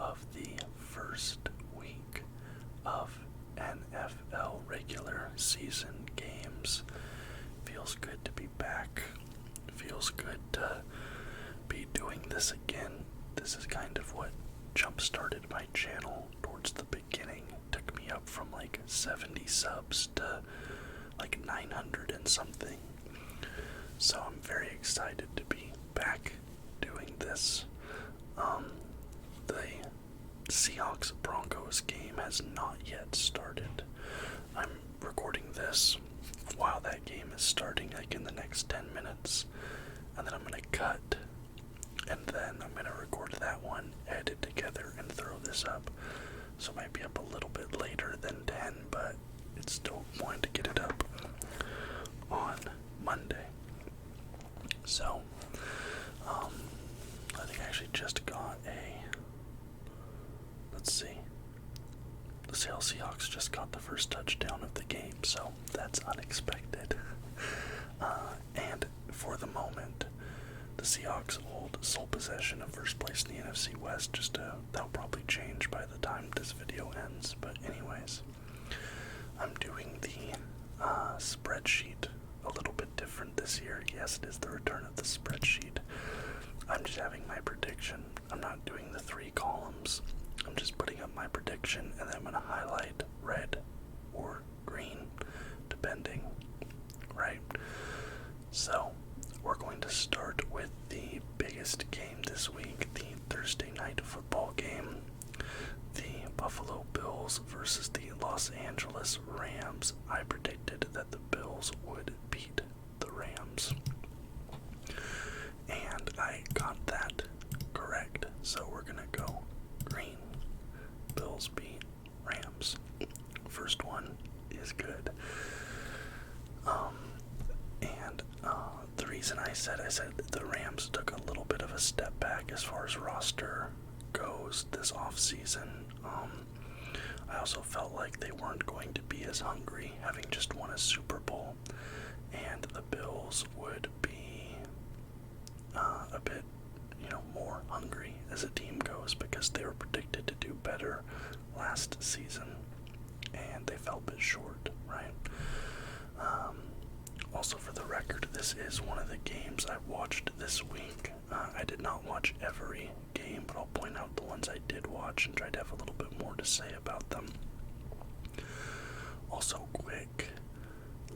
of the first week of NFL regular season games. Feels good to be back. Feels good to be doing this again. This is kind of what jump-started my channel towards the beginning. Took me up from like 70 subs to like 900 and something. So I'm very excited to be back doing this. The Seahawks Broncos game has not yet started. I'm recording this while that game is starting, like in the next 10 minutes. And then I'm going to cut. And then I'm going to record that one, edit together, and throw this up. So it might be up a little bit later than 10, but it's still going to get it up on Monday. So, I think I actually just got let's see. The Seattle Seahawks just got the first touchdown of the game, so that's unexpected. And for the moment, the Seahawks hold sole possession of first place in the NFC West. That'll probably change by the time this video ends. But anyways, I'm doing the spreadsheet a little bit different this year. Yes, it is the return of the spreadsheet. I'm just having my prediction. I'm not doing the 3 columns. I'm just putting up my prediction, and then I'm going to highlight red or green, depending, right? So, we're going to start with the biggest game this week, the Thursday night football game. The Buffalo Bills versus the Los Angeles Rams. I predicted that the Bills would beat the Rams. And I got that correct. So we're going to go green. Bills beat Rams. First one is good. The reason I said the Rams took a little bit of a step back as far as roster goes this offseason. I also felt like they weren't going to be as hungry, having just won a Super Bowl, and the Bills would be a bit, more hungry as a team goes, because they were predicted to do better last season, and they fell a bit short, right? Also, for the record, this is one of the games I watched this week. I did not watch every game, but I'll point out the ones I did watch and try to have a little bit more to say about them. Also, quick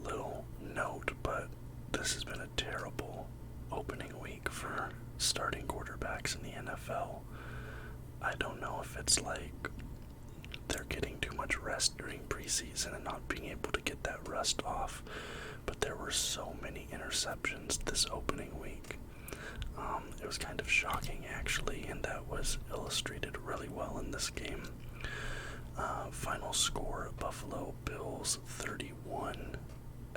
little note, but this has been a terrible opening week for starting quarterbacks in the NFL. I don't know if it's like they're getting too much rest during preseason and not being able to get that rust off, but there were so many interceptions this opening week. It was kind of shocking, actually, and that was illustrated really well in this game. Final score, Buffalo Bills 31,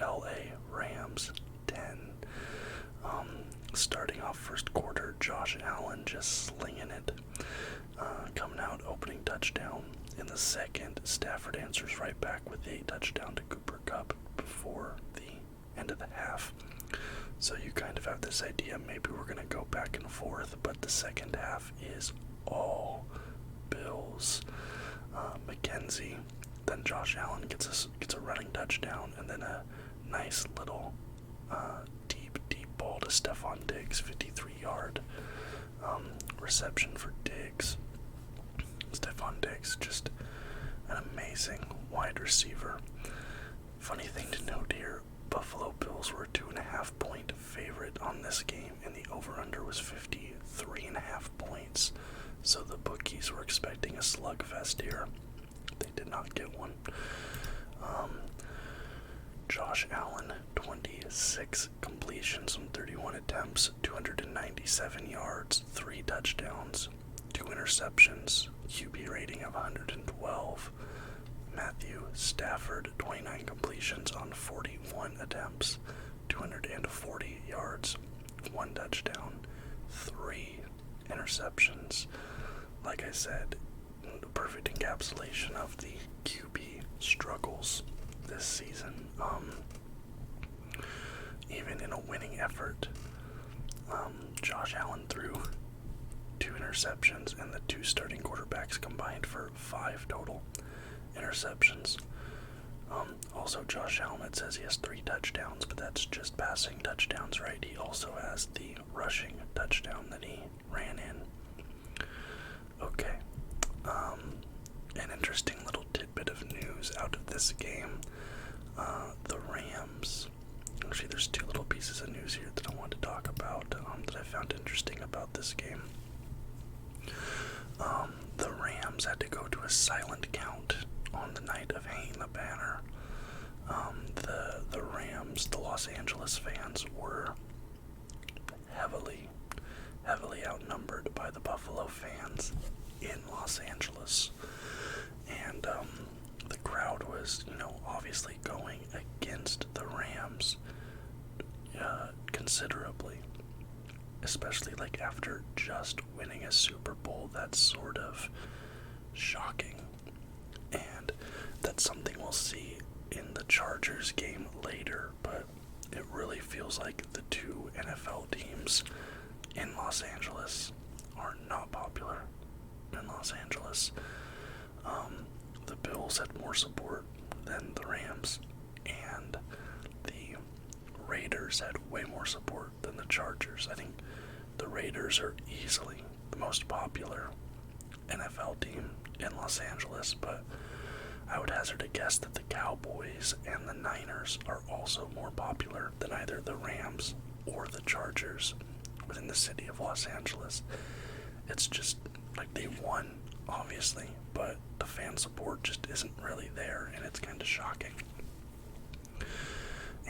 LA Rams 10. Starting off first quarter, Josh Allen just slinging it, coming out, opening touchdown. In the second, Stafford answers right back with a touchdown to Cooper Kupp before the end of the half. So you kind of have this idea, maybe we're going to go back and forth, but the second half is all Bills. McKenzie, then Josh Allen gets a running touchdown, and then a nice little deep ball to Stephon Diggs, 53-yard reception for Diggs. Stephon Diggs, just an amazing wide receiver. Funny thing to note here, Buffalo Bills were a 2.5-point favorite on this game, and the over-under was 53.5 points. So the bookies were expecting a slugfest here. They did not get one. Josh Allen, 26 completions on 31 attempts, 297 yards, 3 touchdowns, 2 interceptions, QB rating of 112. Matthew Stafford, 29 completions on 41 attempts, 240 yards, 1 touchdown, 3 interceptions. Like I said, the perfect encapsulation of the QB struggles this season. Even in a winning effort, Josh Allen threw 2 interceptions, and the 2 starting quarterbacks combined for 5 total interceptions. Also, Josh Allen, it says he has 3 touchdowns, but that's just passing touchdowns, right? He also has the rushing touchdown that he ran in. Okay. An interesting little tidbit of news out of this game. The Rams. Actually, there's 2 little pieces of news here that I want to talk about that I found interesting about this game. The Rams had to go to a silent count on the night of hanging the banner. The Rams, the Los Angeles fans, were heavily outnumbered by the Buffalo fans in Los Angeles. And the crowd was, obviously going against the Rams considerably. Especially after just winning a Super Bowl. That's sort of shocking. And that's something we'll see in the Chargers game later, but it really feels like the 2 NFL teams in Los Angeles are not popular in Los Angeles. The Bills had more support than the Rams, and the Raiders had way more support than the Chargers. I think the Raiders are easily the most popular NFL team in Los Angeles, but I would hazard a guess that the Cowboys and the Niners are also more popular than either the Rams or the Chargers within the city of Los Angeles. It's just they won, obviously, but the fan support just isn't really there, and it's kind of shocking.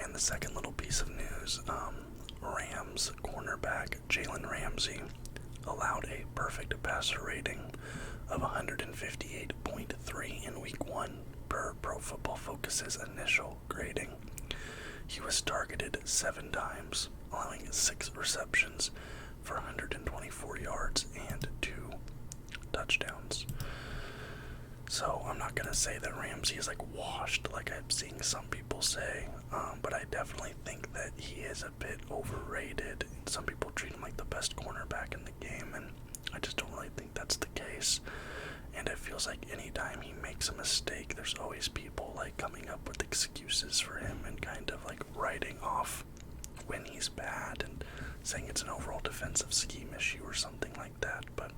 And the second little piece of news, Rams cornerback Jalen Ramsey allowed a perfect passer rating of 158.3 in Week 1 per Pro Football Focus's initial grading. He was targeted 7 times, allowing 6 receptions for 124 yards and 2 touchdowns. So I'm not going to say that Ramsey is washed like I'm seeing some people say, but I definitely think that he is a bit overrated. Some people treat him like the best cornerback in the game, and I just don't really think that's the case. And it feels like anytime he makes a mistake, there's always people coming up with excuses for him and kind of writing off when he's bad and saying it's an overall defensive scheme issue or something like that. But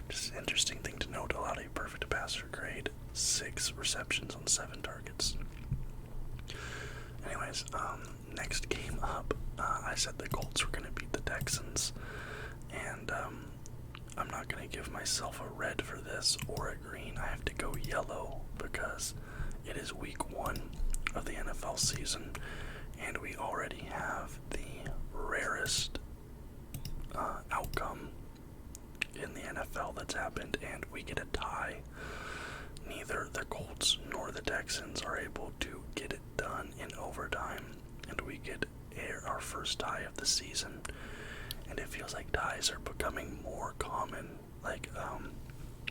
just an interesting thing to note, allowed a perfect passer grade, 6 receptions on 7 targets. Anyways, next game up, I said the Colts were going to beat the Texans, and I'm not going to give myself a red for this or a green. I have to go yellow because it is Week 1 of the NFL season, and we already have the rarest outcome in the NFL that's happened, and we get a tie. Neither the Colts nor the Texans are able to get it done in overtime, and we get our first tie of the season. And it feels like ties are becoming more common.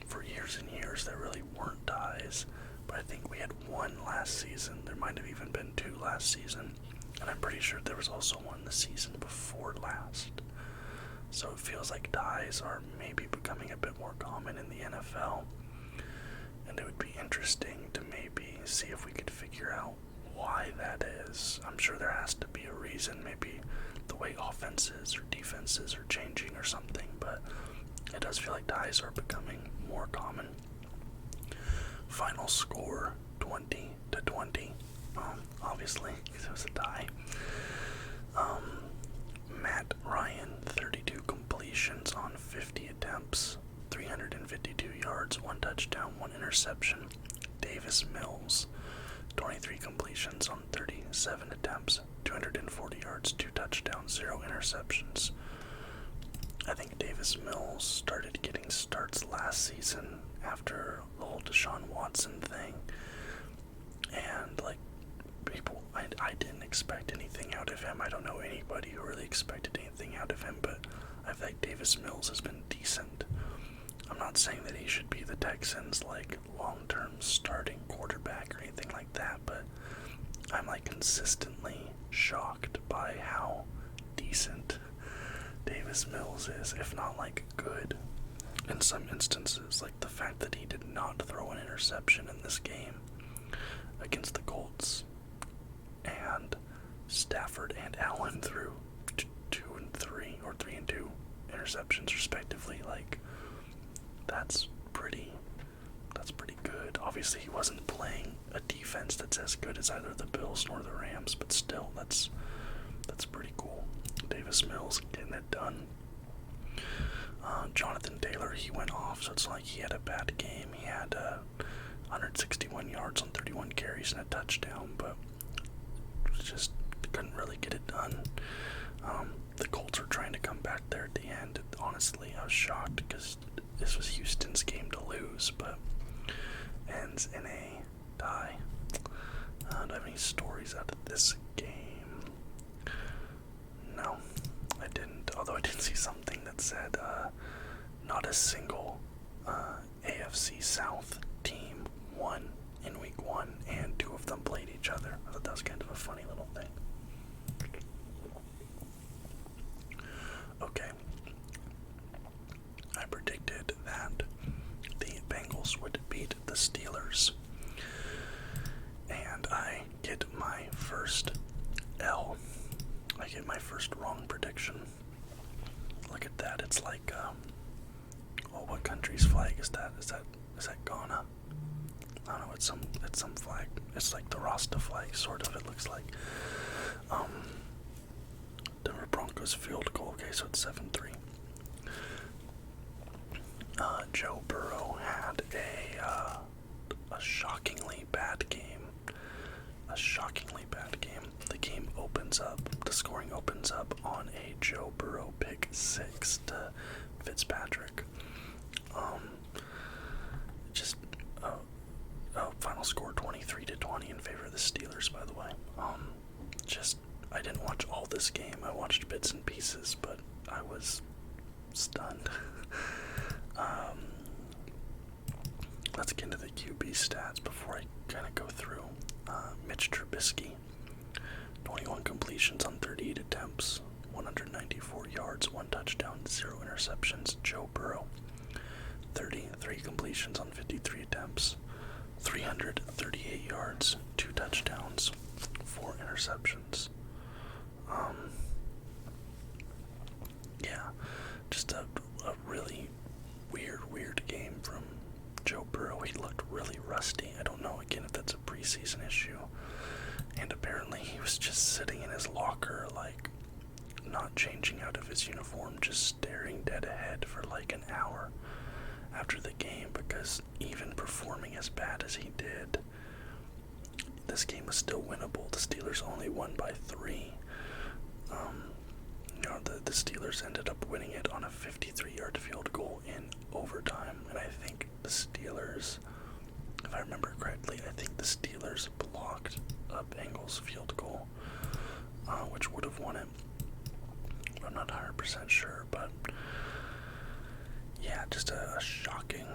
For years and years, there really weren't ties. But I think we had 1 last season. There might have even been 2 last season. And I'm pretty sure there was also 1 the season before last. So it feels like ties are maybe becoming a bit more common in the NFL. And it would be interesting to maybe see if we could figure out why that is. I'm sure there has to be a reason. Maybe the way offenses or defenses are changing or something, but it does feel like ties are becoming more common. Final score 20-20. Obviously, because it was a tie. Matt Ryan, 32 completions on 50 attempts, 352 yards, 1 touchdown, 1 interception. Davis Mills, 23 completions on 37 attempts, 240 yards, 2 touchdowns, 0 interceptions. I think Davis Mills started getting starts last season after the whole Deshaun Watson thing. And, people, I didn't expect anything out of him. I don't know anybody who really expected anything out of him, but I feel like Davis Mills has been decent. I'm not saying that he should be the Texans' long-term starting quarterback or anything like that, but I'm consistently shocked by how decent Davis Mills is, if not good. in some instances, like the fact that he did not throw an interception in this game against the Colts, and Stafford and Allen threw 2 and 3 or 3 and 2 interceptions respectively. Like, that's pretty good. Obviously, he wasn't playing a defense that's as good as either the Bills nor the Rams, but still, that's pretty cool. Davis Mills getting it done. Jonathan Taylor, he went off, so it's like he had a bad game. He had 161 yards on 31 carries and a touchdown, but just couldn't really get it done. The Colts are trying to come back there at the end. Honestly, I was shocked because this was Houston's game to lose, but ends in a tie. Do I have any stories out of this game? No, I didn't. Although I did see something that said not a single AFC South team won in week 1, and 2 of them played each other. I thought that was kind of a funny little thing. Okay. I predicted that the Bengals would beat the Steelers, and I get my first L. I get my first wrong prediction. Look at that. It's like, what country's flag is that? Is that Ghana? I don't know. It's some flag. It's like the Rasta flag, sort of. It looks like. Denver Broncos field goal. Okay, so it's 7-3. Joe Burrow had a shockingly bad game. The game opens up, the scoring opens up on a Joe Burrow pick 6 to Fitzpatrick. Final score 23-20 in favor of the Steelers, by the way. I didn't watch all this game. I watched bits and pieces, but I was stunned. Let's get into the QB stats before I kind of go through. Mitch Trubisky, 21 completions on 38 attempts, 194 yards, 1 touchdown, 0 interceptions. Joe Burrow, 33 completions on 53 attempts, 338 yards, 2 touchdowns, 4 interceptions. Just a really weird game from Joe Burrow. He looked really rusty. I don't know, again, if that's a preseason issue. And apparently he was just sitting in his locker, like, not changing out of his uniform, just staring dead ahead for like an hour after the game, because even performing as bad as he did, this game was still winnable. The Steelers only won by 3. The Steelers ended up winning it on a 53-yard field goal in overtime, and I think the Steelers, if I remember correctly, blocked a Bengals field goal, which would have won it. I'm not 100% sure, but yeah, just a shocking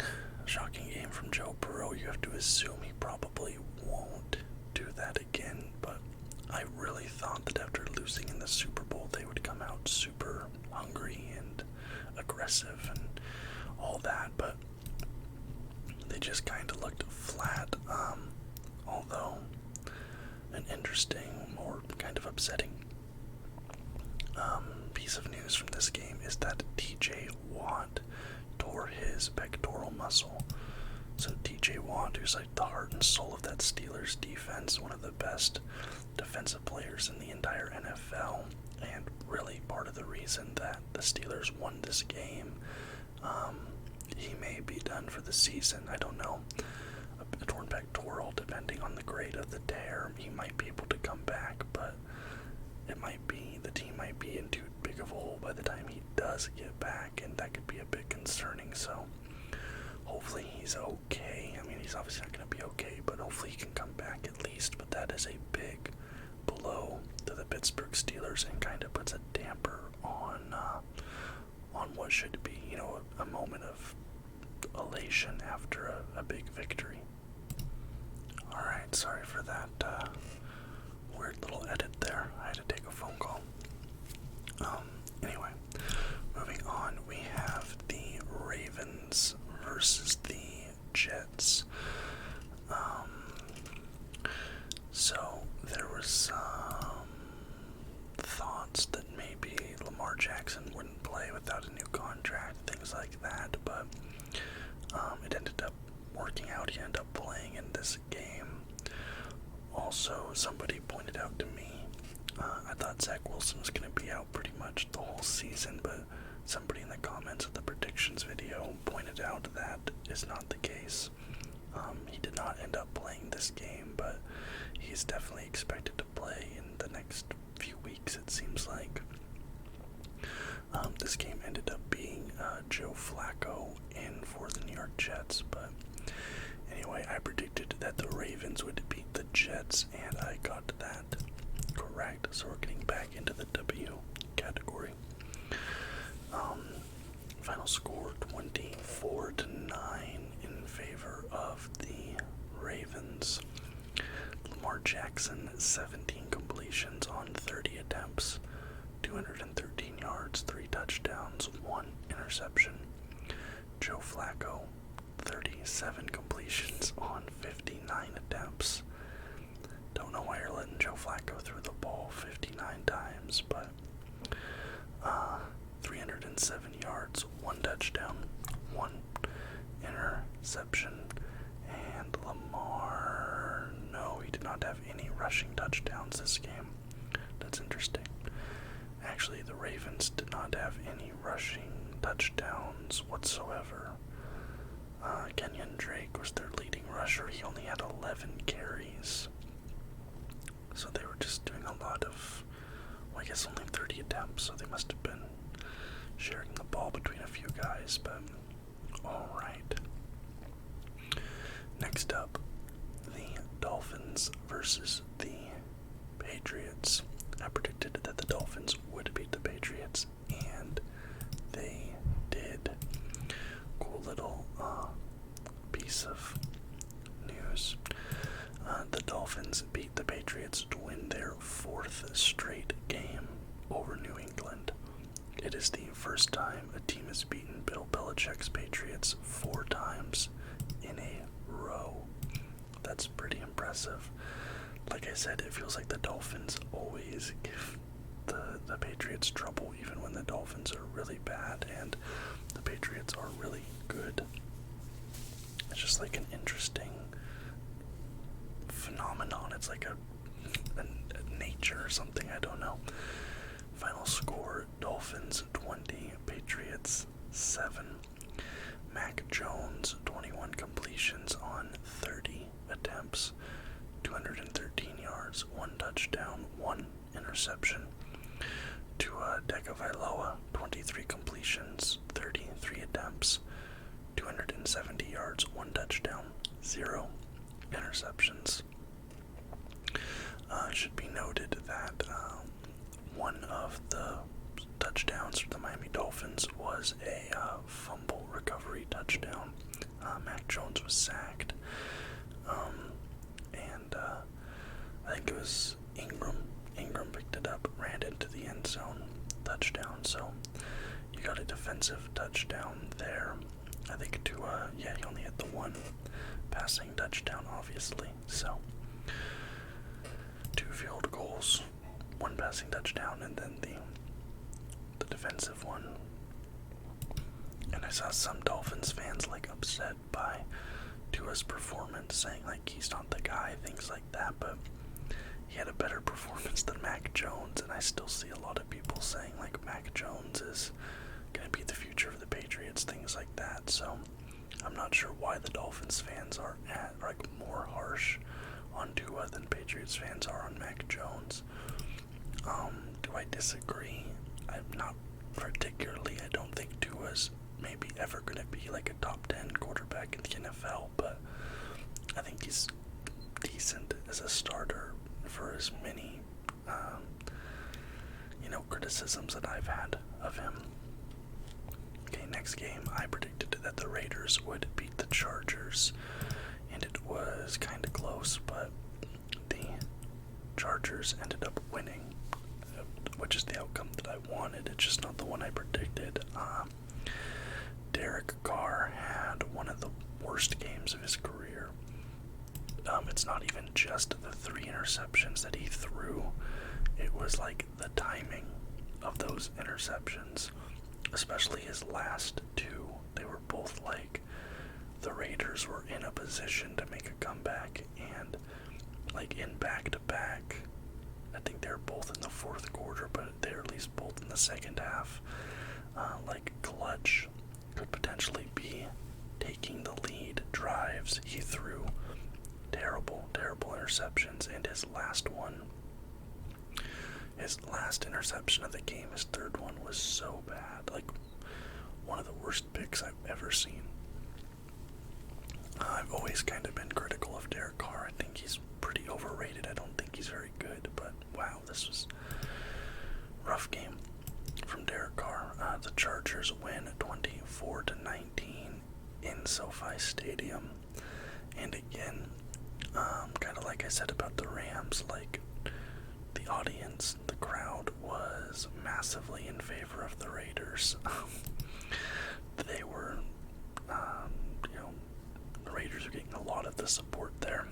game from Joe Burrow. You have to assume he probably won't do that again, but I really thought that after losing in the Super Bowl, they would come out super hungry and aggressive and all that, but they just kind of looked flat, although an interesting or kind of upsetting piece of news from this game is that TJ Watt tore his pectoral muscle. So TJ Watt, who's like the heart and soul of that Steelers defense, one of the best defensive players in the entire NFL, and really part of the reason that the Steelers won this game. He may be done for the season. I don't know. A torn pectoral, depending on the grade of the tear, he might be able to come back, but the team might be in too big of a hole by the time he does get back, and that could be a bit concerning. So hopefully he's okay. I mean, he's obviously not going to be okay, but hopefully he can come back at least. But that is a big blow to the Pittsburgh Steelers and kind of puts a damper on what should be, a moment of elation after a big victory. Alright, sorry for that weird little edit there. I had to take a phone call. Anyway, moving on, we have the Ravens Ravens versus the Jets. So there was some thoughts that maybe Lamar Jackson wouldn't play without a new contract, things like that, but it ended up working out. He ended up playing in this game. Also, somebody pointed out to me, I thought Zach Wilson was going to be out pretty much the whole season, but somebody in the comments of the predictions video pointed out that is not the case. He did not end up playing this game, but he's definitely expected to play in the next few weeks, it seems like. This game ended up being Joe Flacco in for the New York Jets, but anyway, I predicted that the Ravens would beat the Jets, and I got that correct, so we're getting back into the W category. Final score 24-9 in favor of the Ravens. Lamar Jackson, 17 completions on 30 attempts, 213 yards, 3 touchdowns, 1 interception. Joe Flacco, 37 completions on 59 attempts. Don't know why you're letting Joe Flacco throw the ball 59 times, but 307 yards, 1 touchdown, 1 interception. And Lamar, no, he did not have any rushing touchdowns this game. That's interesting. Actually, the Ravens did not have any rushing touchdowns whatsoever. Kenyon Drake was their leading rusher. He only had 11 carries. So they were just doing a lot of, well, I guess only 30 attempts, so they must have been sharing the ball between a few guys, but alright. Next up, the Dolphins versus the Patriots. I predicted that the Dolphins would beat the Patriots, and they did. Cool little piece of news. The Dolphins beat the Patriots to win their 4th straight game over New England. It is the first time a team has beaten Bill Belichick's Patriots 4 times in a row. That's pretty impressive. Like I said, it feels like the Dolphins always give the Patriots trouble, even when the Dolphins are really bad and the Patriots are really good. It's just like an interesting phenomenon. It's like a nature or something, I don't know. Final score, Dolphins 20, Patriots 7. Mac Jones, 21 completions on 30 attempts, 213 yards, 1 touchdown, 1 interception. Tua Tagovailoa, 23 completions, 33 attempts, 270 yards, 1 touchdown, 0 interceptions. Should be noted that one of the touchdowns for the Miami Dolphins was a fumble recovery touchdown. Mac Jones was sacked, and I think it was Ingram. Ingram picked it up, ran into the end zone, touchdown. So you got a defensive touchdown there. I think Tua, he only had the 1 passing touchdown, obviously. So 2 field goals, 1 passing touchdown, and then the defensive one. And I saw some Dolphins fans upset by Tua's performance, saying he's not the guy, things like that, but he had a better performance than Mac Jones, and I still see a lot of people saying Mac Jones is going to be the future of the Patriots, things like that. So I'm not sure why the Dolphins fans are more harsh on Tua than Patriots fans are on Mac Jones. Do I disagree? I'm not particularly. I don't think Tua's maybe ever going to be a top 10 quarterback in the NFL, but I think he's decent as a starter for as many criticisms that I've had of him. Okay, next game, I predicted that the Raiders would beat the Chargers, and it was kind of close, but the Chargers ended up winning, which is the outcome that I wanted. It's just not the one I predicted. Derek Carr had one of the worst games of his career. It's not even just the 3 interceptions that he threw. It was like the timing of those interceptions, especially his last 2. They were both like the Raiders were in a position to make a comeback, and like in back-to-back, I think they're both in the fourth quarter, but they're at least both in the second half. Like clutch could potentially be taking the lead drives. He threw terrible interceptions, and his last interception of the game, his third one, was so bad. Like one of the worst picks I've ever seen. I've always kind of been critical of Derek Carr. I think he's pretty overrated. I don't think he's very good, but wow, this was a rough game from Derek Carr. The Chargers win 24-19 in SoFi Stadium. And again, kind of like I said about the Rams, like the audience, the crowd was massively in favor of the Raiders. They were, the Raiders are getting a lot of the support there.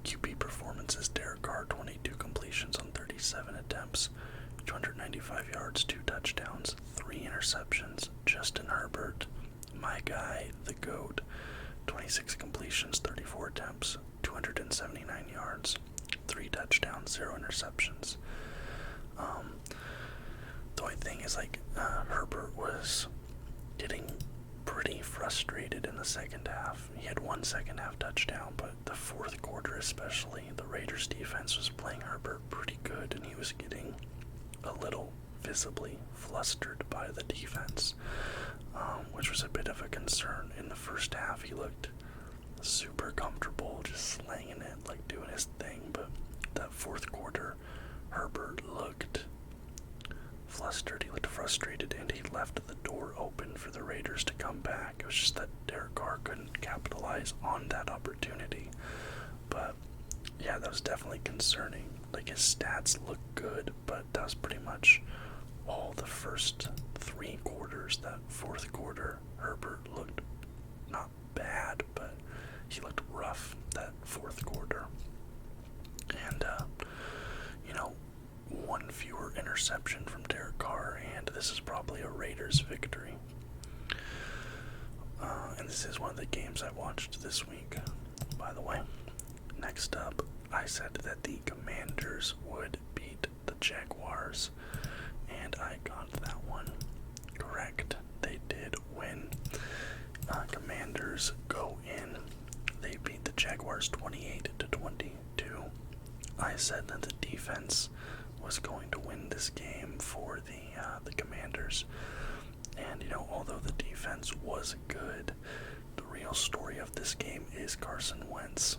QB performances: Derek Carr, 22 completions on 37 attempts, 295 yards, 2 touchdowns, 3 interceptions. Justin Herbert, my guy, the GOAT, 26 completions, 34 attempts, 279 yards, 3 touchdowns, 0 interceptions. The only thing is, like, Herbert was getting pretty frustrated in the second half. He had 1 second half touchdown, but the fourth quarter especially, the Raiders defense was playing Herbert pretty good, and he was getting a little visibly flustered by the defense, which was a bit of a concern. In the first half, he looked super comfortable, just slanging it, like doing his thing, but that fourth quarter, Herbert looked flustered, he looked frustrated, and he left the door open for the Raiders to come back. It was just that Derek Carr couldn't capitalize on that opportunity. But yeah, that was definitely concerning. Like, his stats look good, but that was pretty much all the first 3 quarters. That fourth quarter, Herbert looked not bad, but he looked rough that fourth quarter. And, 1 fewer interception from Derek Carr, and this is probably a Raiders victory. And this is one of the games I watched this week, by the way. Next up, I said that the Commanders would beat the Jaguars, and I got that one correct. They did win. Commanders go in. They beat the Jaguars 28-22. I said that the defense was going to win this game for the Commanders. And, although the defense was good, the real story of this game is Carson Wentz.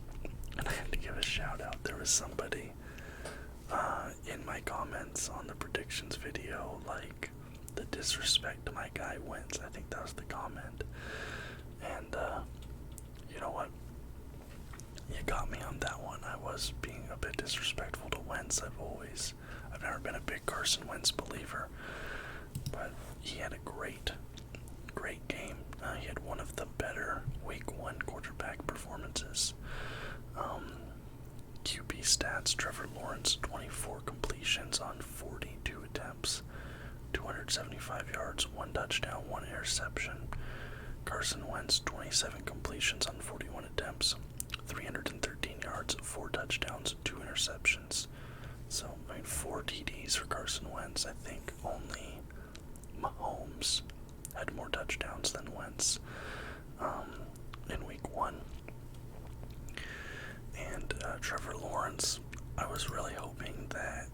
And I have to give a shout out. There was somebody in my comments on the predictions video, like, the disrespect to my guy Wentz. I think that was the comment. And, you know what? You got me on that one. I was being a bit disrespectful to Wentz. I've never been a big Carson Wentz believer, but he had a great game. He had one of the better Week 1 quarterback performances. QB stats: Trevor Lawrence, 24 completions on 42 attempts, 275 yards, 1 touchdown, 1 interception. Carson Wentz, 27 completions on 41 attempts, 313 yards, 4 touchdowns, 2 interceptions. So, 4 TDs for Carson Wentz. I think only Mahomes had more touchdowns than Wentz in Week 1. And Trevor Lawrence, I was really hoping that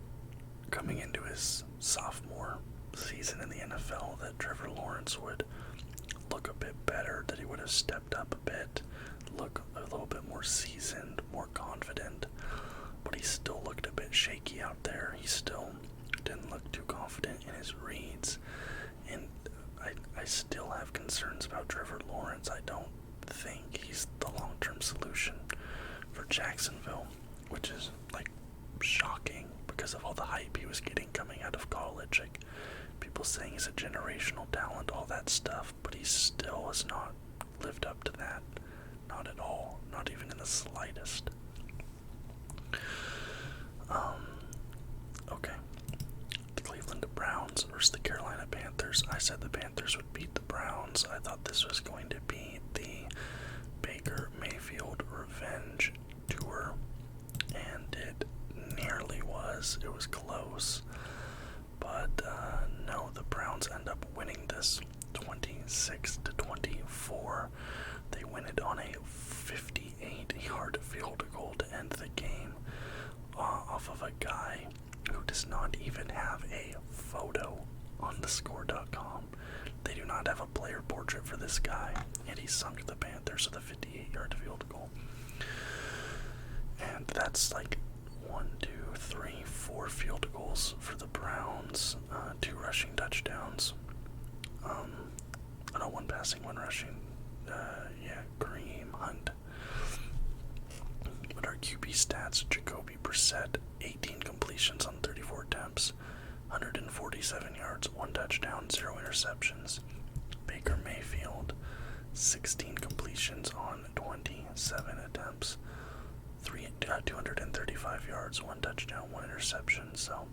coming into his sophomore season in the NFL, that Trevor Lawrence would look a bit better, that he would have stepped up a bit, look a little bit more seasoned, more confident, but he still looked a bit shaky out there. He still didn't look too confident in his reads, and I still have concerns about Trevor Lawrence. I don't think he's the long-term solution for Jacksonville, which is, like, shocking because of all the hype he was getting coming out of college. Like, people saying he's a generational talent, all that stuff, but he still has not lived up to that. Not at all. Not even in the slightest. Okay. The Cleveland Browns versus the Carolina Panthers. I said the Panthers would beat the Browns. I thought this was going to be the Baker Mayfield revenge tour, and it nearly was. It was close. But no, the Browns end up winning this 26-24. They win it on a 58-yard field goal to end the game off of a guy who does not even have a photo on the score.com. They do not have a player portrait for this guy, and he sunk the Panthers with a 58-yard field goal. And that's like 4 field goals for the Browns, 2 rushing touchdowns. One passing, 1 rushing. Kareem Hunt. But our QB stats: Jacoby Brissett, 18 completions on 34 attempts, 147 yards, 1 touchdown, 0 interceptions. Baker Mayfield, 16 completions on 27 attempts, 235 yards, 1 touchdown, 1 interception. So,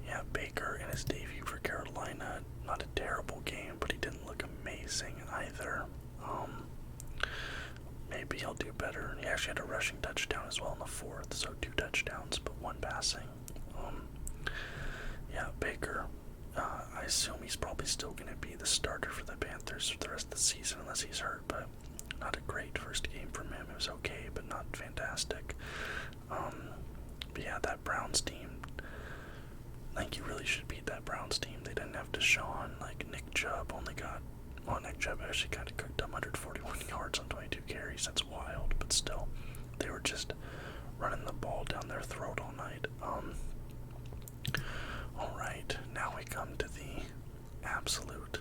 yeah, Baker in his debut for Carolina, not a terrible game, but he didn't look amazing either. Maybe he'll do better. He actually had a rushing touchdown as well in the 4th, so 2 touchdowns, but 1 passing. Baker, I assume he's probably still going to be the starter for the Panthers for the rest of the season unless he's hurt, but not a great first game from him. It was okay, but not fantastic. But yeah, that Browns team, I think you really should beat that Browns team. They didn't have Deshaun. Like, Nick Chubb Nick Chubb actually kind of cooked 141 yards on 22 carries. That's wild, but still, they were just running the ball down their throat all night. Alright, now we come to the absolute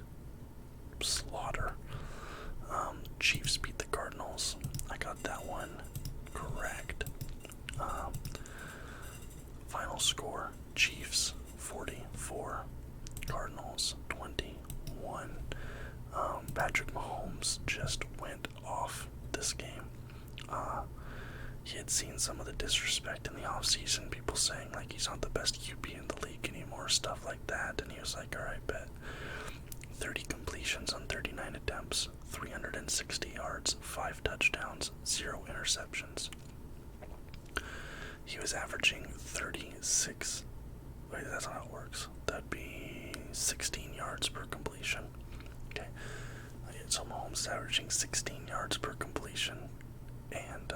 slaughter. Chiefs beat the Cardinals. I got that one correct. Final score: Chiefs 44, Cardinals 21. Patrick Mahomes just went off this game. He had seen some of the disrespect in the offseason, people saying like he's not the best QB in the league anymore, stuff like that, and he was like, alright, bet. 30 completions on 39 attempts, 360 yards, 5 touchdowns, 0 interceptions. He was averaging 36. Wait, that's not how it works. That'd be 16 yards per completion. Okay. So Mahomes is averaging 16 yards per completion. And,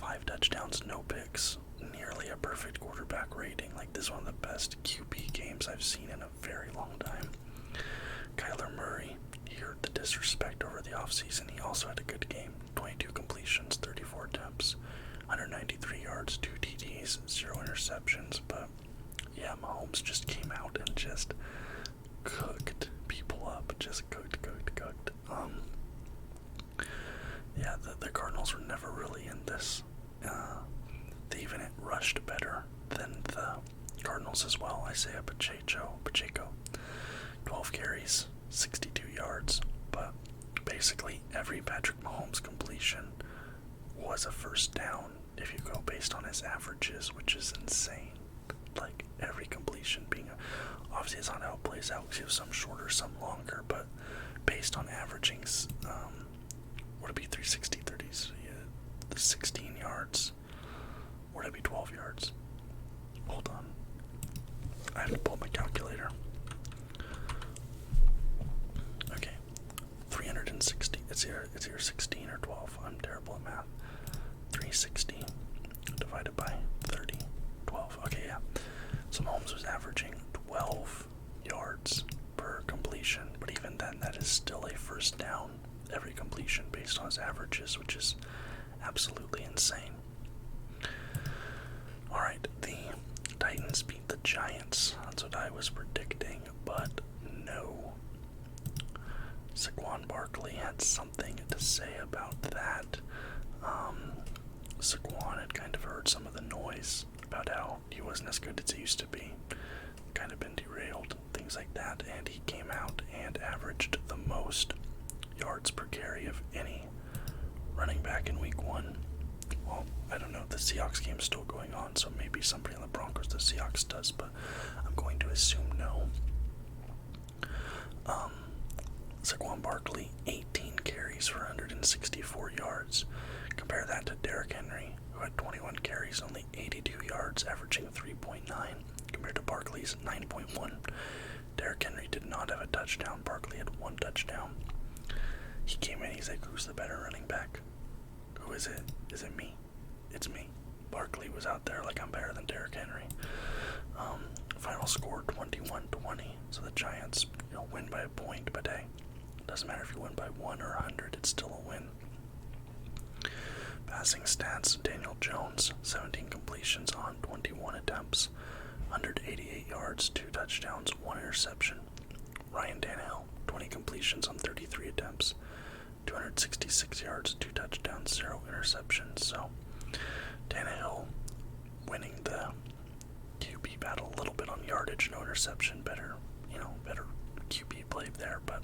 5 touchdowns, no picks. Nearly a perfect quarterback rating. Like, this is one of the best QB games I've seen in a very long time. Kyler Murray, he heard the disrespect over the offseason. He also had a good game. 22 completions, 34 attempts, 193 yards, 2 TDs, 0 interceptions. But, yeah, Mahomes just came out and just cooked people up. Just cooked. The Cardinals were never really in this. They even rushed better than the Cardinals as well. Isaiah Pacheco, 12 carries, 62 yards, but basically every Patrick Mahomes completion was a first down if you go based on his averages, which is insane. Like, every completion being obviously it's not how it plays out, because you have some shorter, some longer, but based on averaging, would it be 360, 30s, 16 yards, or would it be 12 yards? Hold on. I have to pull my calculator. Okay. 360. It's either 16 or 12. I'm terrible at math. 360 divided by 30. 12. Okay, yeah. So Mahomes was averaging 12 yards per completion, but even then, that is still a first down every completion based on his averages, which is absolutely insane. Alright, the Titans beat the Giants. That's what I was predicting, but no. Saquon Barkley had something to say about that. Saquon had kind of heard some of the noise about how he wasn't as good as he used to be. kind of been derailed, things like that, and he came out and averaged the most yards per carry of any running back in week 1. Well, I don't know, the Seahawks game's still going on, so maybe somebody on the Broncos, the Seahawks does, but I'm going to assume no. Saquon Barkley, 18 carries for 164 yards. Compare that to Derrick Henry, who had 21 carries, only 82 yards, averaging 3.9, compared to Barkley's 9.1. Derrick Henry did not have a touchdown. Barkley had 1 touchdown. He came in, he's like, who's the better running back? Who is it? Is it me? It's me. Barkley was out there like, I'm better than Derrick Henry. Final score 21-20. So the Giants, win by a point, but hey, doesn't matter if you win by 1 or 100, it's still a win. Passing stats, Daniel Jones, 17 completions on 21 attempts, 188 yards, 2 touchdowns, 1 interception. Ryan Tannehill, 20 completions on 33 attempts, 266 yards, 2 touchdowns, 0 interceptions. So Tannehill winning the QB battle a little bit on yardage, no interception, better QB play there, but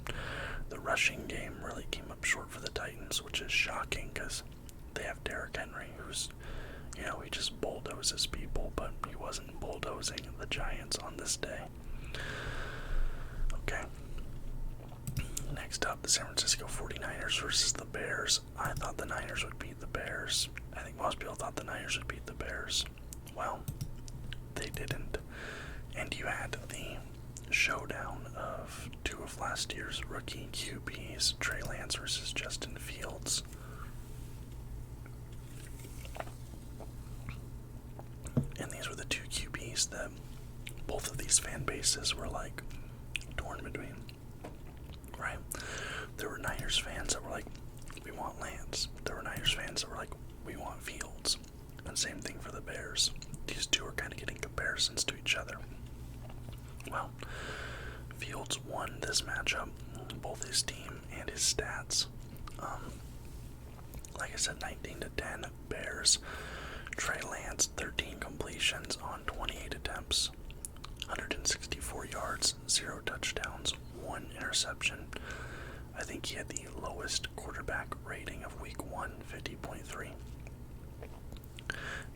the rushing game really came up short for the Titans, which is shocking because they have Derrick Henry, who's, he just bulldozes people, but he wasn't bulldozing the Giants on this day. Okay. Next up, the San Francisco 49ers versus the Bears. I thought the Niners would beat the Bears. I think most people thought the Niners would beat the Bears. Well, they didn't. And you had the showdown of 2 of last year's rookie QBs, Trey Lance versus Justin Fields. And these were the 2 QBs that both of these fan bases were like torn between, right? There were Niners fans that were like, we want Lance. There were Niners fans that were like, we want Fields. And same thing for the Bears. These 2 are kind of getting comparisons to each other. Well, Fields won this matchup, both his team and his stats. Like I said, 19-10 Bears. Trey Lance, 13 completions on 28 attempts, 164 yards, 0 touchdowns, 1 interception. I think he had the lowest quarterback rating of week 1, 50.3.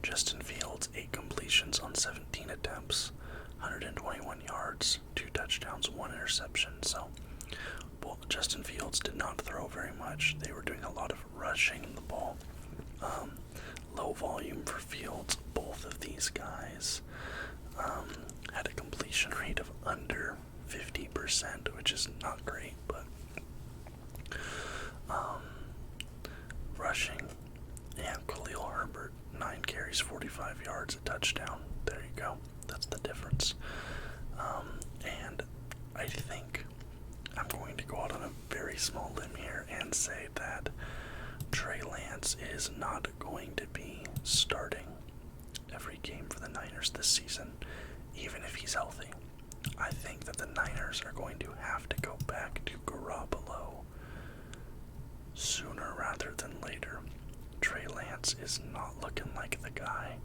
Justin Fields, 8 completions on 17 attempts, 121 yards, 2 touchdowns, 1 interception. So, Justin Fields did not throw very much. They were doing a lot of rushing the ball. Low volume for Fields. Both of these guys had a completion rate of under 50%, which is not great, but rushing, Khalil Herbert, 9 carries, 45 yards, a touchdown. There you go. That's the difference. And I think I'm going to go out on a very small limb here and say that Trey Lance is not going to be starting every game for the Niners this season, even if he's healthy. I think that the Niners are going to have to go back to Garoppolo sooner rather than later. Trey Lance is not looking like the guy.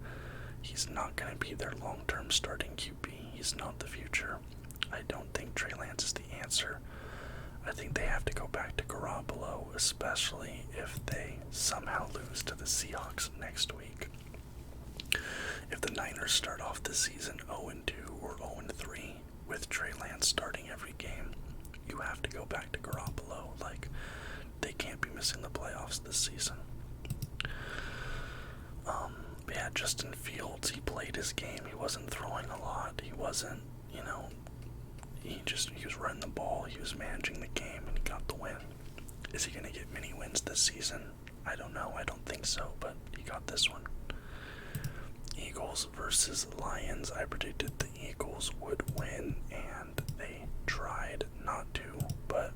He's not going to be their long-term starting QB. He's not the future. I don't think Trey Lance is the answer. I think they have to go back to Garoppolo, especially if they somehow lose to the Seahawks next week. If the Niners start off the season 0-2 or 0-3 with Trey Lance starting every game, you have to go back to Garoppolo. Like, they can't be missing the playoffs this season. Yeah, Justin Fields, he played his game. He wasn't throwing a lot. He wasn't, he was running the ball. He was managing the game, and he got the win. Is he going to get many wins this season? I don't know. I don't think so, but he got this one. Eagles versus Lions. I predicted the Eagles would win, and they tried not to, but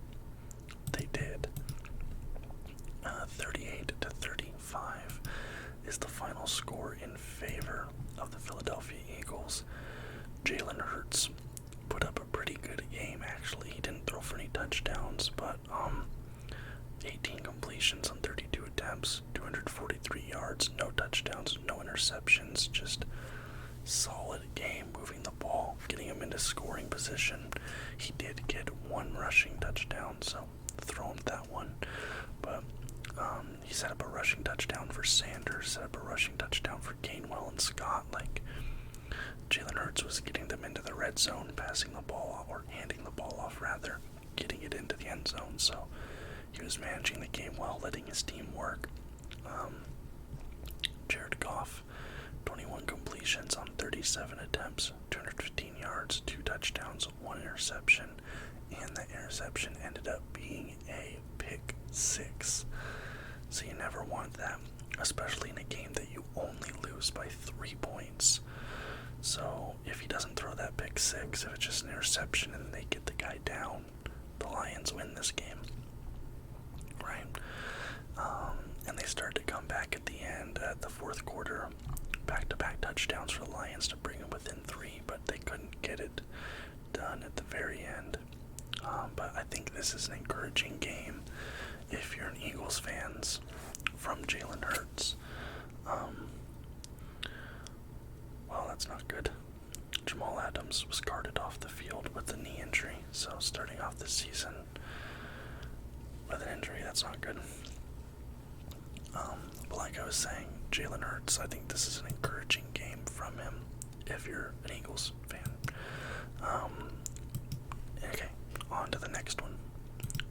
they did. 38-35 is the final score in favor of the Philadelphia Eagles. Jalen Hurts put up a pretty good game, actually. He didn't throw for any touchdowns, but 18 completions on 32 attempts, 243 yards, no touchdowns, no interceptions, just solid game, moving the ball, getting him into scoring position. He did get one rushing touchdown, so throw him that one. But he set up a rushing touchdown for Sanders, set up a rushing touchdown for Gainwell and Scott. Like, Jalen Hurts was getting them into the red zone, passing the ball, or handing the ball off rather, getting it into the end zone. So he was managing the game well, letting his team work. Jared Goff, 21 completions on 37 attempts, 215 yards, 2 touchdowns, 1 interception, and that interception ended up being a pick 6. So you never want that, especially in a game that you only lose by 3 points. So if he doesn't throw that pick 6, if it's just an interception and they get the guy down, the Lions win this game, right? And they started to come back at the end at the fourth quarter, back-to-back touchdowns for the Lions to bring them within 3, but they couldn't get it done at the very end. But I think this is an encouraging game if you're an Eagles fans from Jalen Hurts. Well, that's not good. Jamal Adams was carted off the field with a knee injury, so starting off this season with an injury, that's not good. But like I was saying, Jalen Hurts, I think this is an encouraging game from him if you're an Eagles fan. Okay, on to the next one.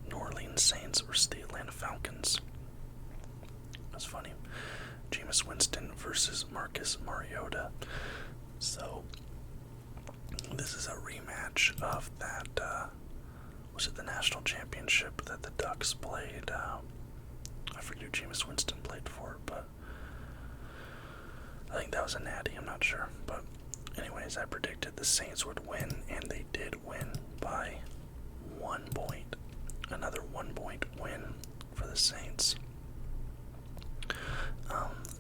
New Orleans Saints versus the Atlanta Falcons. That's funny. Jameis Winston versus Marcus Mariota. So, this is a rematch of that, was it the national championship that the Ducks played? I forget who Jameis Winston played for, but I think that was a natty, I'm not sure. But anyways, I predicted the Saints would win, and they did win by 1 point. Another 1 point win for the Saints.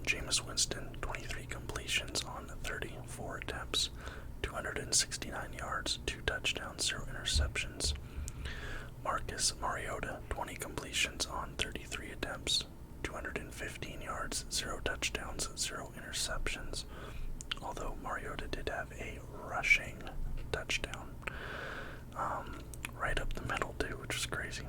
Jameis Winston, 23 completions on 34 attempts, 269 yards, 2 touchdowns, 0 interceptions. Marcus Mariota, 20 completions on 33 attempts, 215 yards, 0 touchdowns, 0 interceptions. Although Mariota did have a rushing touchdown, right up the middle too, which was crazy.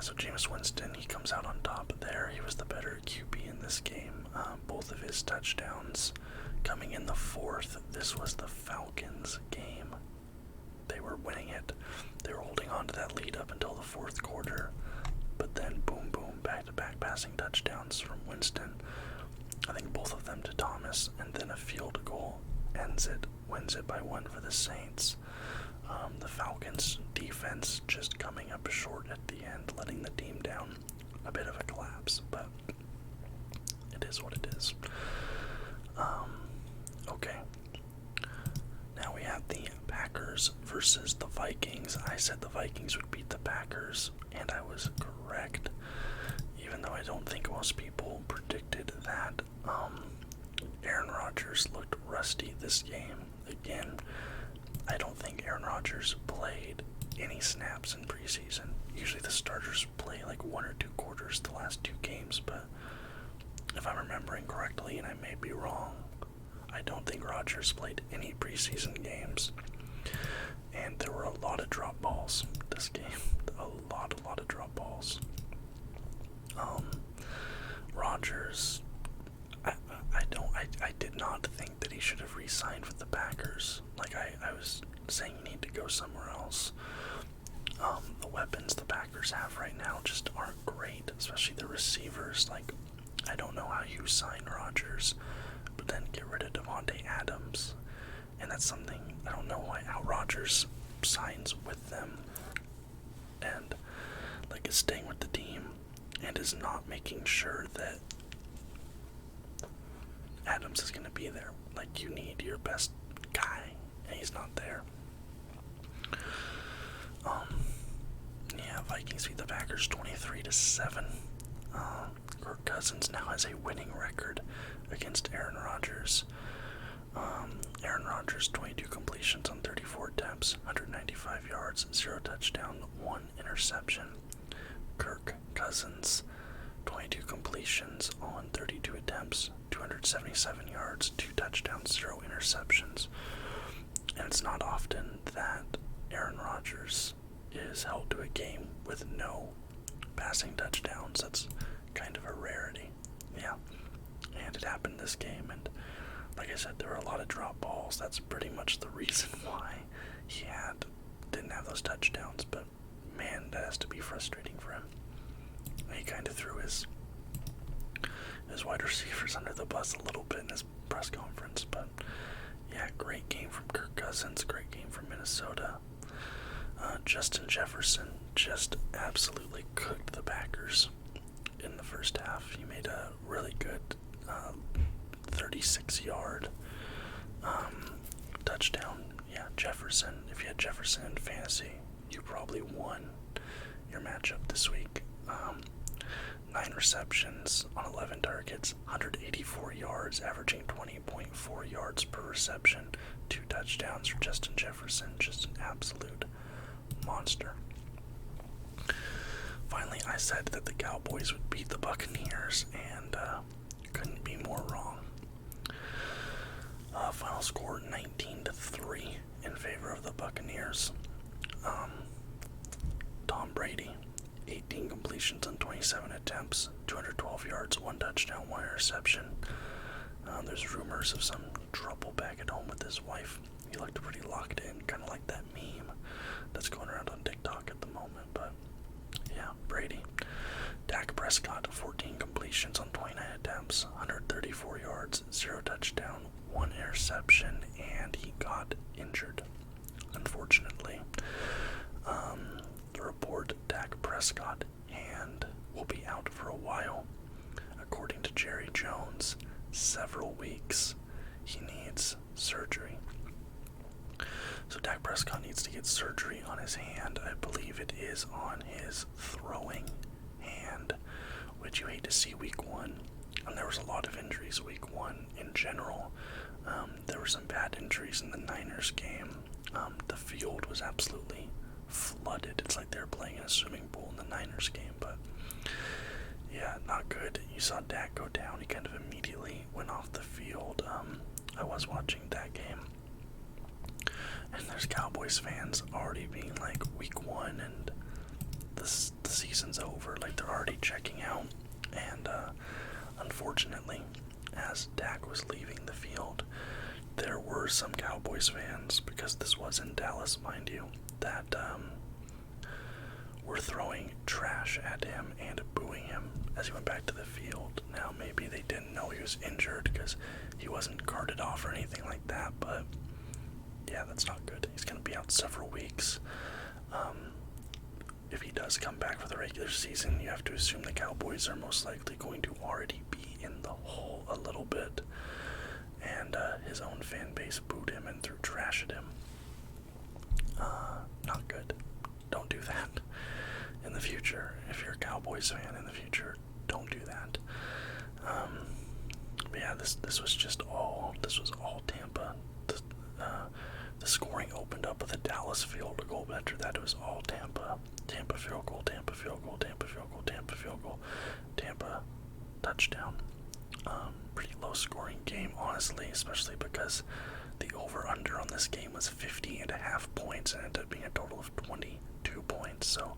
So Jameis Winston, he comes out on top there. He was the better QB in this game. Both of his touchdowns coming in the fourth. This was the Falcons game. They were winning it. They were holding on to that lead up until the fourth quarter. But then boom, boom, back-to-back passing touchdowns from Winston. I think both of them to Thomas, and then a field goal wins it by 1 for the Saints. The Falcons defense just coming up short at the end, letting the team down. A bit of a collapse, but it is what it is. Okay. Now we have the Packers versus the Vikings. I said the Vikings would beat the Packers, and I was correct. Even though I don't think most people predicted that. Aaron Rodgers looked rusty this game. Again, I don't think Aaron Rodgers played any snaps in preseason. Usually the starters play like 1 or 2 quarters the last 2 games, but if I'm remembering correctly, and I may be wrong, I don't think Rodgers played any preseason games. And there were a lot of drop balls this game. A lot of drop balls. Rodgers, I did not think that he should have re-signed with the Packers. Like, I was saying you need to go somewhere else. The weapons the Packers have right now just aren't great, especially the receivers. Like, I don't know how you sign Rodgers, but then get rid of Devontae Adams. And that's something, I don't know how Rodgers signs with them and, like, is staying with the team and is not making sure that Adams is going to be there. Like, you need your best guy, and he's not there. Vikings beat the Packers 23-7. Kirk Cousins now has a winning record against Aaron Rodgers. Aaron Rodgers, 22 completions on 34 attempts, 195 yards, 0 touchdown, 1 interception. Kirk Cousins, 22 completions on 32 attempts, 277 yards, 2 touchdowns, 0 interceptions. And it's not often that Aaron Rodgers is held to a game with no passing touchdowns. That's kind of a rarity. Yeah. And it happened this game, and like I said, there were a lot of drop balls. That's pretty much the reason why he didn't have those touchdowns, but man, that has to be frustrating for him. He kind of threw his wide receivers under the bus a little bit in his press conference, but yeah, great game from Kirk Cousins, great game from Minnesota. Justin Jefferson just absolutely cooked the Packers in the first half. He made a really good 36-yard touchdown. Yeah, Jefferson. If you had Jefferson in fantasy, you probably won your matchup this week. 9 receptions on 11 targets, 184 yards, averaging 20.4 yards per reception, 2 touchdowns for Justin Jefferson. Just an absolute monster. Finally, I said that the Cowboys would beat the Buccaneers, and couldn't be more wrong. Final score 19-3 in favor of the Buccaneers. Tom Brady, 18 completions on 27 attempts, 212 yards, 1 touchdown, 1 interception. There's rumors of some trouble back at home with his wife. He looked pretty locked in, kind of like that meme that's going around on TikTok at the moment. But yeah, Brady. Dak Prescott, 14 completions on 29 attempts, 134 yards, 0 touchdown, 1 interception, and he got injured, unfortunately. The report, Dak Prescott hand will be out for a while. According to Jerry Jones, several weeks. He needs surgery. So Dak Prescott needs to get surgery on his hand. I believe it is on his throwing hand, which you hate to see week 1. And there was a lot of injuries week 1 in general. There were some bad injuries in the Niners game. The field was absolutely flooded. It's like they were playing in a swimming pool in the Niners game, but yeah, not good. You saw Dak go down. He kind of immediately went off the field. I was watching that game, and there's Cowboys fans already being like, week 1 and the season's over. Like, they're already checking out. And unfortunately, as Dak was leaving the field, there were some Cowboys fans, because this was in Dallas, mind you, that were throwing trash at him and booing him as he went back to the field. Now, maybe they didn't know he was injured because he wasn't carted off or anything like that, but yeah, that's not good. He's going to be out several weeks. If he does come back for the regular season, you have to assume the Cowboys are most likely going to already be in the hole a little bit, and his own fan base booed him and threw trash at him. Not good. Don't do that in the future. If you're a Cowboys fan in the future, don't do that. But yeah, this was all Tampa. The scoring opened up with a Dallas field goal, but after that it was all Tampa. Tampa field goal, Tampa field goal, Tampa field goal, Tampa field goal, Tampa touchdown. Pretty low scoring game, honestly, especially because the over-under on this game was 50.5 points, and it ended up being a total of 22 points. So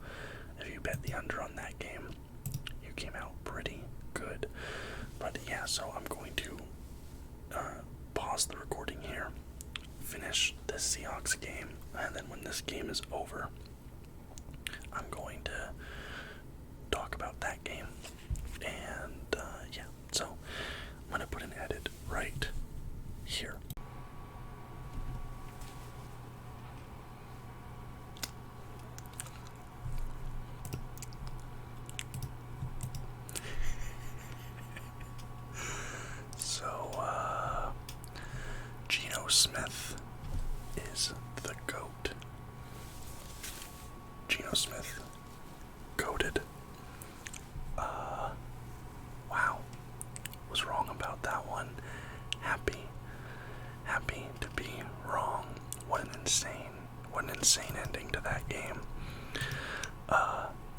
if you bet the under on that game, you came out pretty good. But yeah, so I'm going to pause the recording here, finish this Seahawks game, and then when this game is over, I'm going to talk about that game. And yeah, so I'm going to put an edit right here. Geno Smith is the GOAT.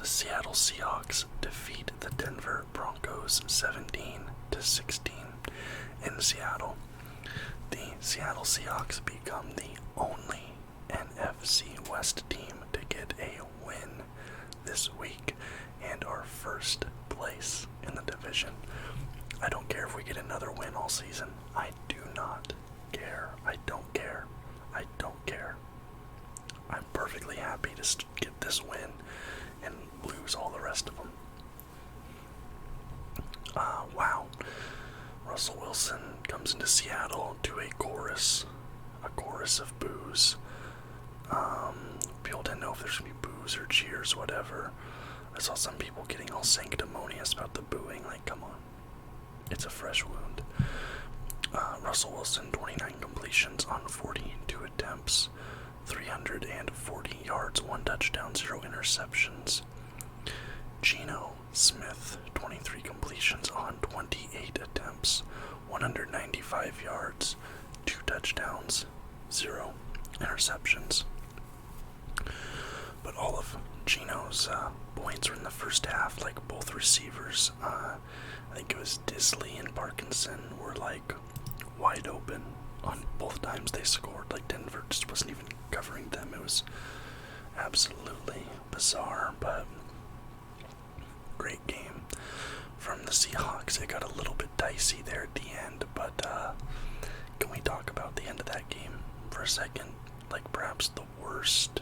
Seattle Seahawks defeat the Denver Broncos 17-16 in Seattle. The Seattle Seahawks become the only NFC West team to get a win this week and are first place in the division. I don't care if we get another win all season. I do not care. I don't care. I don't care. I'm perfectly happy to get this win and lose all the rest of them. Wow. Russell Wilson comes into Seattle to a chorus of boos. People didn't know if there's going to be boos or cheers, whatever. I saw some people getting all sanctimonious about the booing. Like, come on. It's a fresh wound. Russell Wilson, 29 completions on 42 attempts, 340 yards, 1 touchdown, 0 interceptions. Geno Smith, 23 completions on 28 attempts, 195 yards, 2 touchdowns, 0 interceptions. But all of Geno's points were in the first half. Like, both receivers, I think it was Disley and Parkinson, were like wide open on both times they scored. Like, Denver just wasn't even covering them. It was absolutely bizarre, but great game from the Seahawks. It got a little bit dicey there at the end, but can we talk about the end of that game for a second? Like, perhaps the worst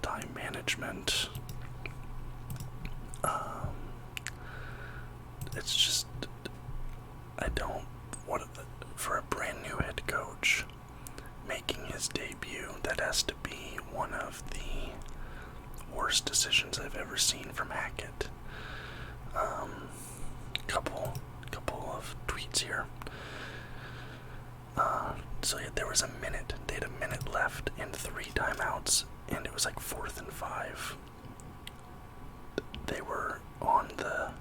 time management. It's just, for a brand new head coach making his debut, that has to be one of the worst decisions I've ever seen from Hackett. Couple of tweets here. So yeah, there was a minute. They had a minute left and 3 timeouts, and it was like 4th and 5. They were on the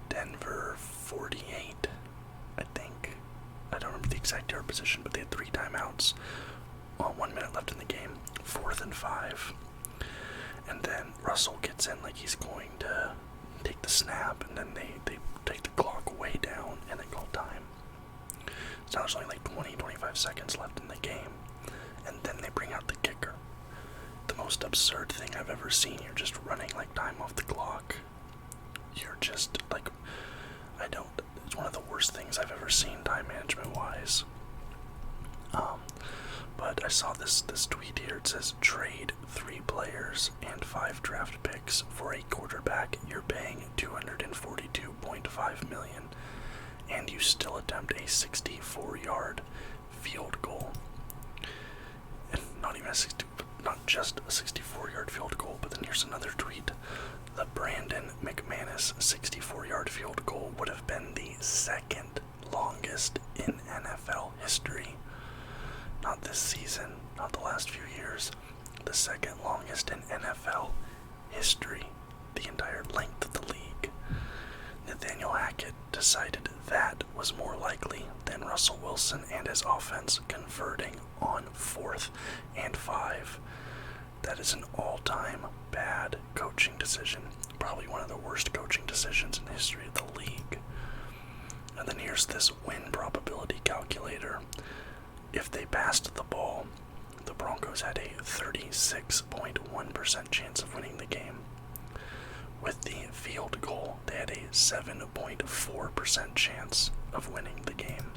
Denver 48, I think. I don't remember the exact yard position, but they had 3 timeouts. 1 minute left in the game, 4th and 5. And then Russell gets in like he's going to take the snap, and then they take the clock way down and they call time. So now there's only like 20-25 seconds left in the game, and then they bring out the kicker. The most absurd thing I've ever seen. You're just running like time off the clock. You're just like, it's one of the worst things I've ever seen time management wise. But I saw this tweet here. It says, trade 3 players and 5 draft picks for a quarterback you're paying $242.5 million, and you still attempt a 64-yard field goal. And not just a 64-yard field goal, but then here's another tweet. The Brandon McManus 64-yard field goal would have been the 2nd longest in NFL history. Not this season, not the last few years. The 2nd longest in NFL history, the entire length of the league. Nathaniel Hackett decided that was more likely than Russell Wilson and his offense converting on 4th and 5. That is an all-time bad coaching decision. Probably one of the worst coaching decisions in the history of the league. And then here's this win probability calculator. If they passed the ball, the Broncos had a 36.1% chance of winning the game. With the field goal, they had a 7.4% chance of winning the game.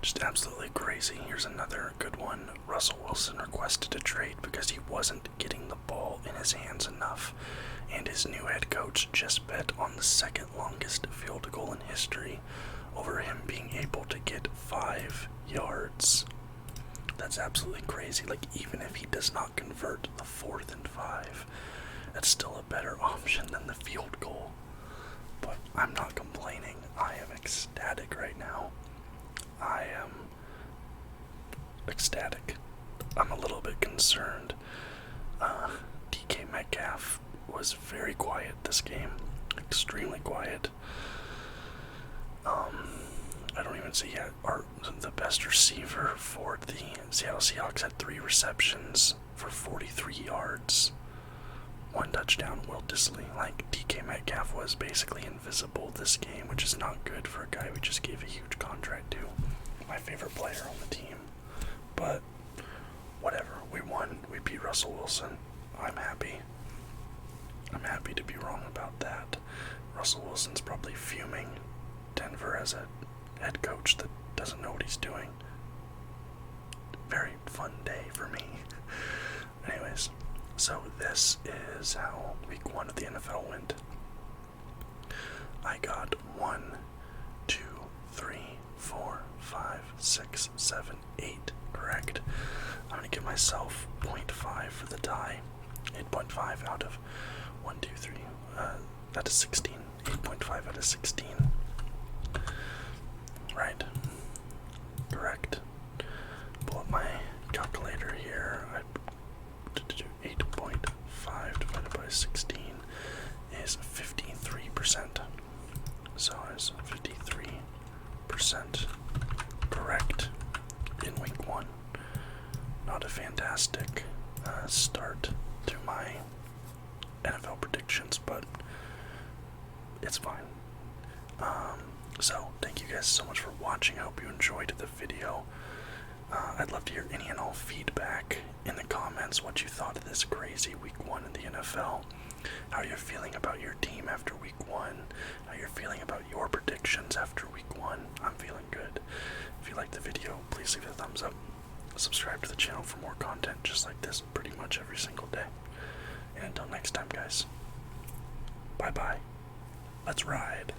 Just absolutely crazy. Here's another good one. Russell Wilson requested a trade because he wasn't getting the ball in his hands enough, and his new head coach just bet on the 2nd longest field goal in history over him being able to get 5 yards. That's absolutely crazy. Like, even if he does not convert the 4th and 5, that's still a better option than the field goal. But I'm not complaining. I am ecstatic right now. I am ecstatic. I'm a little bit concerned. DK Metcalf was very quiet this game. Extremely quiet. I don't even see yet. The best receiver for the Seattle Seahawks had 3 receptions for 43 yards. touchdown wiltlessly. Like, DK Metcalf was basically invisible this game, which is not good for a guy we just gave a huge contract to. My favorite player on the team. But, whatever. We won. We beat Russell Wilson. I'm happy. I'm happy to be wrong about that. Russell Wilson's probably fuming. Denver as a head coach that doesn't know what he's doing. Very fun day for me. Anyways, so this is how week 1 of the NFL went. I got 1, 2, 3, 4, 5, 6, 7, 8 correct. I'm going to give myself 0.5 for the tie. 8.5 out of 1, 2, 3, out of 16. 8.5 out of 16. Right. Correct. Pull up my calculator here. 8.5 divided by 16 is 53%. So it's 53% correct in week 1. Not a fantastic start to my NFL predictions, but it's fine. So, thank you guys so much for watching. I hope you enjoyed the video. I'd love to hear any and all feedback in the comments, what you thought of this crazy week 1 in the NFL, how you're feeling about your team after week 1, how you're feeling about your predictions after week 1. I'm feeling good. If you liked the video, please leave a thumbs up. Subscribe to the channel for more content just like this pretty much every single day. And until next time, guys, bye-bye. Let's ride.